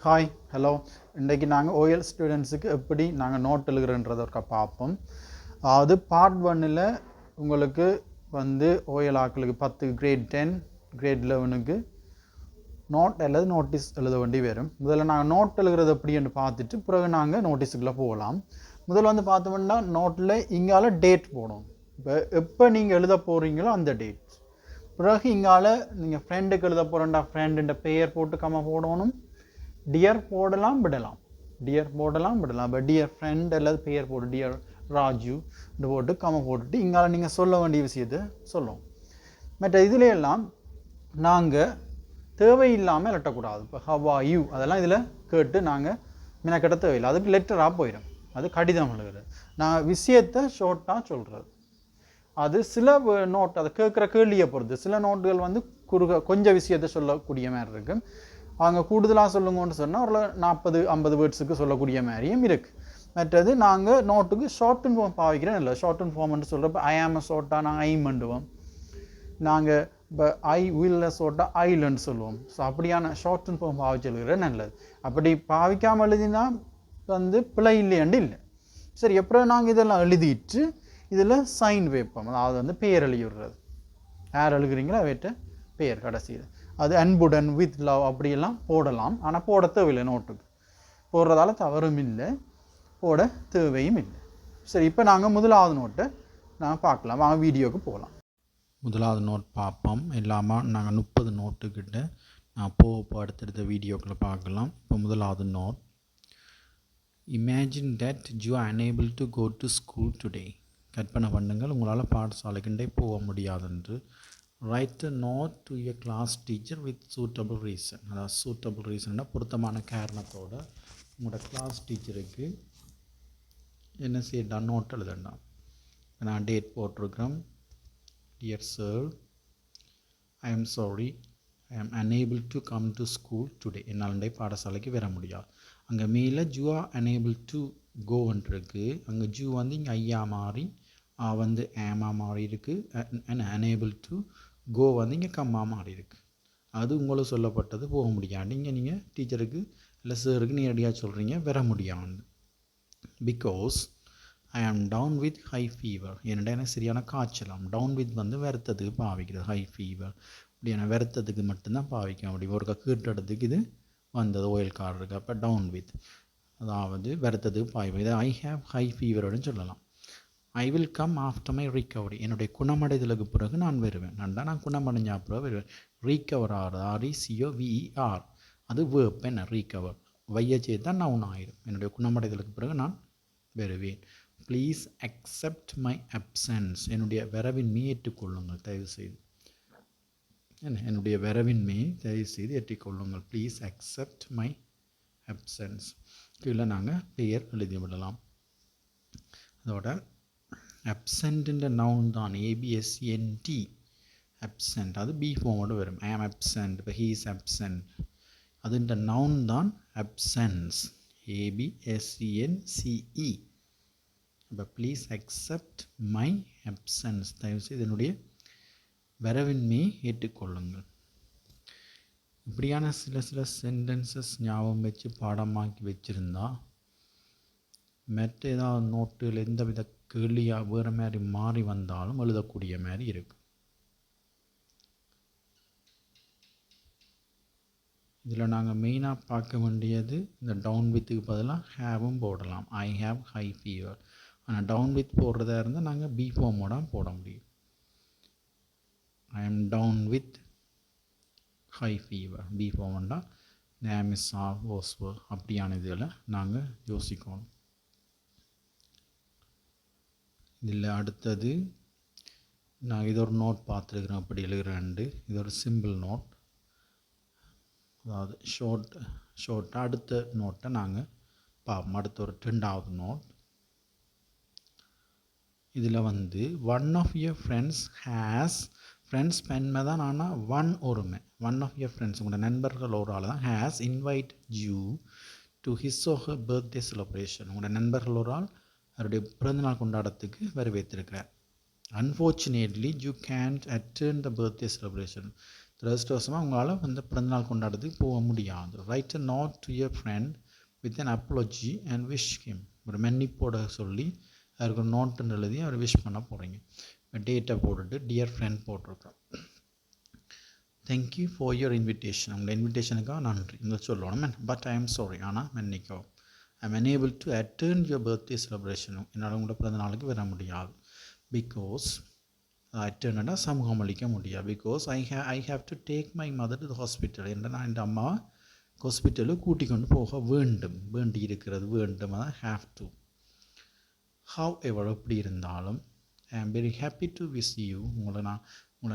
Hi hello இன்றைக்கி நாங்கள் OL ஸ்டூடெண்ட்ஸுக்கு எப்படி நாங்கள் நோட் எழுதுறன்றதை ஒருக்கா பார்ப்போம். அது பார்ட் 1ல் உங்களுக்கு வந்து ஓஎல் ஆக்களுக்கு 10 கிரேட் 10 கிரேட் 11க்கு நோட் அல்லது நோட்டீஸ் எழுத வேண்டி வரும். முதல்ல நாங்கள் நோட் எழுதுறது எப்படின்னு பார்த்துட்டு பிறகு நாங்கள் நோட்டீஸுக்குள்ளே போகலாம். முதல்ல வந்து பார்த்தோம்னா நோட்டில் இங்கால டேட் போடணும். எப்போ நீங்கள் எழுத போகிறீங்களோ அந்த டேட். பிறகு இங்கால நீங்கள் ஃப்ரெண்டுக்கு எழுத போகிறேன்டா ஃப்ரெண்டுன்ற பெயர் போட்டு கம்மா போடணும். டியர் போடலாம் விடலாம், டியர் போடலாம் விடலாம். இப்போ டியர் ஃப்ரெண்ட் அல்லது பெயர் போட்டு டியர் ராஜு இது போட்டு கம்மா போட்டுட்டு இங்கால நீங்கள் சொல்ல வேண்டிய விஷயத்தை சொல்லுவோம். மற்ற இதில் எல்லாம் நாங்கள் தேவையில்லாமல் லெட்டக்கூடாது. இப்போ ஹவ் ஆர் யூ அதெல்லாம் இதில் கேட்டு நாங்கள் மினக்கட்ட தேவையில்லை. அதுக்கு லெட்டராக போயிடும். அது கடிதம் எழுதுறது. நான் விஷயத்தை ஷார்ட்டாக சொல்கிறது. அது சில நோட் அதை கேட்குற கேள்வியை பொறுத்து சில நோட்டுகள் வந்து கொஞ்சம் விஷயத்தை சொல்லக்கூடிய மாதிரி இருக்குது. அவங்க கூடுதலாக சொல்லுங்கன்னு சொன்னால் ஒரு 40-50 வேர்ட்ஸுக்கு சொல்லக்கூடிய மாதிரியும் இருக்குது. மற்றது நாங்கள் நோட்டுக்கு ஷார்ட் அண்ட் ஃபார்ம் பாவிக்கிறேன் இல்லை. ஷார்ட் அண்ட் ஃபார்ம்னு சொல்கிறப்ப ஐ ஆம் ஷார்ட்டாக நாங்கள் ஐ பண்ணுவோம். நாங்கள் இப்போ ஐ வில் ஷார்ட்டாக ஐலன்னு சொல்லுவோம். ஸோ அப்படியான ஷார்ட் அண்ட் ஃபார்ம் பாவிச்சு எழுதுகிறது நல்லது. அப்படி பாவிக்காமல் எழுதினா வந்து பிழை இல்லையாண்டு இல்லை. சரி, எப்போ நாங்கள் இதெல்லாம் எழுதிட்டு இதில் சைன் வைப்போம். அதாவது வந்து பெயர் எழுதி விடுறது. யார் எழுதுகிறீங்களோ அவற்ற பெயர் கடைசியில். அது அன்புடன் வித் லவ் அப்படியெல்லாம் போடலாம். ஆனால் போட தேவையில்லை. நோட்டுக்கு போடுறதால தவறும் இல்லை, போட தேவையும் இல்லை. சரி, இப்போ நாங்கள் முதலாவது நோட்டை நாங்கள் பார்க்கலாம். வாங்க வீடியோவுக்கு போகலாம். முதலாவது நோட் பார்ப்போம். இல்லாமல் நாங்கள் 30 நோட்டுக்கிட்ட நான் இப்போ அடுத்தடுத்த வீடியோக்களை பார்க்கலாம். இப்போ முதலாவது note. Imagine that you are unable to go to school today. கற்பனை பண்ணுங்கள், உங்களால் பாடசாலைக்கிட்டே போக முடியாதென்று. Write a note to a class teacher with suitable reason. அதாவது சூட்டபிள் ரீசன்னா பொருத்தமான காரணத்தோடு உங்களோட கிளாஸ் டீச்சருக்கு என்ன செய்யட்டா நோட் எழுதண்டாம். நான் டேட் போட்டிருக்கிறேன். Dear sir, I am sorry, I am unable to come to school today. என்னாலே பாடசாலைக்கு வர முடியாது. அங்கே மேலே ஜூ ஆர் unable to கோன்றிருக்கு. அங்கே ஜூ வந்து இங்கே ஐயா மாறி வந்து ஏமா மாறி இருக்குது. அண்ட் unable to கோ வந்து இங்கே கம்மா மாறி இருக்குது. அது உங்களுக்கு சொல்லப்பட்டது போக முடியாது. நீங்கள் டீச்சருக்கு இல்லை சாருக்கு நேரடியாக சொல்கிறீங்க வர முடியாது. பிகாஸ் ஐ ஆம் டவுன் வித் ஹை ஃபீவர். என்னடா எனக்கு சரியான காய்ச்சலாம். டவுன் வித் வந்து வருத்தத்துக்கு பாவிக்கிறது. ஹை ஃபீவர் அப்படியான வருத்தத்துக்கு மட்டும்தான் பாவிக்க முடியும். ஒரு கீட்டடத்துக்கு இது வந்தது ஓயில் கார்டு இருக்குது. அப்போ டவுன் வித் அதாவது வருத்தத்துக்கு பாவிப்போம். இதை ஐ ஹேவ் ஹை ஃபீவர்னு சொல்லலாம். I will come after my recovery. என்னுடைய குணமடைதலுக்கு பிறகு நான் வருவேன். நான் குணமடைஞ்ச அப்புறம் வருவேன். ரீகவர் ஆர் RECOVER அது வேர்ப். என்ன ரீகவர் வையச்சே தான் நவுன் ஆயிடும். என்னுடைய குணமடைதலுக்கு பிறகு நான் வருவேன். Please accept my absence. என்னுடைய வரவின்மையை ஏற்றுக்கொள்ளுங்கள் தயவுசெய்து. என்னுடைய வரவின்மையை தயவுசெய்து ஏற்றுக்கொள்ளுங்கள். Please accept my absence. கீழே நாங்கள் பெயர் எழுதிவிடலாம். அதோட அப்சென்ட்ன்ற நவுன் தான் ABSENT. அப்சென்ட் அது பி ஃபார்மோடு வரும். ஐ ஆம் அப்சென்ட். இப்போ ஹீ இஸ் அப்சென்ட். அதுன்ற நவுன் தான் அப்சன்ஸ். ABSENCE. இப்போ ப்ளீஸ் அக்செப்ட் மை அப்சன்ஸ். தயவுசெய்து என்னுடைய வரவின்மையை ஏற்றுக்கொள்ளுங்கள். இப்படியான சில சென்டென்சஸ் ஞாபகம் வச்சு பாடமாக்கி வச்சுருந்தா மற்ற ஏதாவது நோட்டில் எந்த வித கேள்வியாக வேறு மாதிரி மாறி வந்தாலும் எழுதக்கூடிய மாதிரி இருக்குது. இதில் நாங்கள் மெயினாக பார்க்க வேண்டியது இந்த டவுன் வித்துக்கு பதிலாக ஹேவும் போடலாம். I have high fever. ஆனால் டவுன் வித் போடுறதா இருந்தால் நாங்கள் பி ஃபார்மோட போட முடியும். I am down with high fever. B ஃபார்ம்னா நேம் இஸ் ஆர் ஓஸ்வர். அப்படியான இதில் நாங்கள் யோசிக்கணும். இதில் அடுத்தது நான் இது ஒரு நோட் பார்த்துருக்குறேன். அப்படி எழுதுகிறேன்ண்டு இது ஒரு சிம்பிள் நோட். அதாவது ஷோர்ட்டாக அடுத்த நோட்டை நாங்கள் பார்ப்போம். அடுத்த ஒரு 2வது நோட். இதில் வந்து one of your friends has. Friends பெண்மை தான். ஆனால் ஒருமை. ஒன் ஆஃப் யுவர் ஃப்ரெண்ட்ஸ் உங்களோட நண்பர்கள் ஒரு ஆள் தான். Has invite you to his or her birthday celebration. உங்களோட நண்பர்கள் ஒரு ஆள் அவருடைய பிறந்தநாள் கொண்டாடத்துக்கு வரவேற்றிருக்கிறார். Unfortunately you can't attend the birthday celebration. துரதிருஷ்டவசமாக உங்களால் வந்து பிறந்தநாள் கொண்டாடுறதுக்கு போக முடியாது. Write a note to your friend with an apology and wish him. ஒரு மன்னிப்போட சொல்லி அவருக்கு ஒரு நோட்டுன்னு எழுதி அவர் விஷ் பண்ண போகிறீங்க. டேட்டை போட்டுட்டு டியர் ஃப்ரெண்ட் போட்டிருக்கோம். Thank you for your invitation. உங்களோட இன்விடேஷனுக்காக நன்றி இந்த சொல்லணும். பட் ஐ எம் சாரி, ஆனால் மன்னிக்கோ, I am unable to attend your birthday celebration. என்னால் உங்களோட பிறந்த நாளுக்கு வர முடியாது. பிகாஸ் அட்டெண்டா சமூகம் அளிக்க முடியாது. Because I have to take my mother to the hospital. என்ற நான் இந்த அம்மா ஹாஸ்பிட்டலுக்கு கூட்டிக் கொண்டு போக வேண்டி இருக்கிறது. அதான் ஹாவ் டு. ஹவ் எவர் எப்படி இருந்தாலும் I am very happy to wish you. உங்களை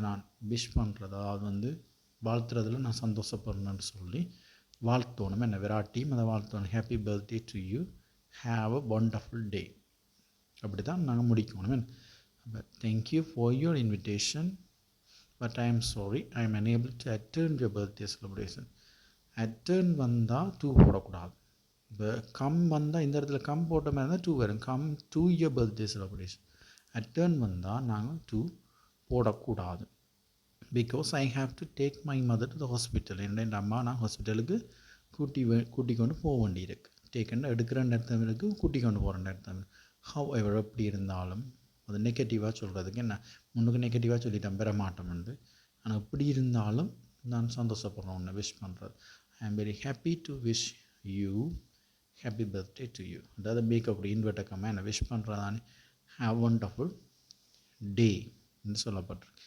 நான் விஷ் பண்ணுறது, அதாவது வந்து வாழ்த்துறதுல நான் சந்தோஷப்படுறேன்னு சொல்லி வாழ்த்தோணும். என்ன விராட்டியும் அதை வாழ்த்தோணும். Happy birthday to you, have a wonderful day. அப்படி தான் நாங்கள் முடிக்கணும். But thank you for your invitation, but I am sorry I am unable to attend your birthday celebration. அட்டர்ன் வந்தால் டூ போடக்கூடாது. இப்போ கம் வந்தால் இந்த இடத்துல கம் போட்ட மாதிரி இருந்தால் டூ வரும். Come to your birthday celebration. அட்டர்ன் வந்தால் நாங்கள் டூ போடக்கூடாது. Because I have to take my mother to the hospital. என் அம்மா நான் ஹாஸ்பிட்டலுக்கு கூட்டி கொண்டு போக வேண்டியிருக்கு. டேக்கண்ட் எடுக்கிற நேரத்தில் இருக்குது, கூட்டி கொண்டு போகிற நேரத்தில். ஹவ் எவர் எப்படி இருந்தாலும் அது நெகட்டிவாக சொல்கிறதுக்கு என்ன, முன்னுக்கு நெகட்டிவாக சொல்லிட்டேன் பெற மாட்டோம்னு. ஆனால் எப்படி இருந்தாலும் நான் சந்தோஷப்படுறேன் உன்னை விஷ் பண்ணுறது. I am very happy to wish you happy birthday to you. அதாவது மேக்கக்கூடிய இன்வெர்ட்டக்கம்மா என்னை விஷ் பண்ணுறதானே. ஹாவ் வண்டர்ஃபுல் டே என்று சொல்லப்பட்டிருக்கு.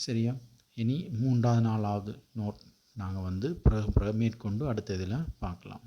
சரியா? இனி 3வது 4வது நோட் நாங்கள் வந்து பிறகு மேற்கொண்டு அடுத்த இதில் பார்க்கலாம்.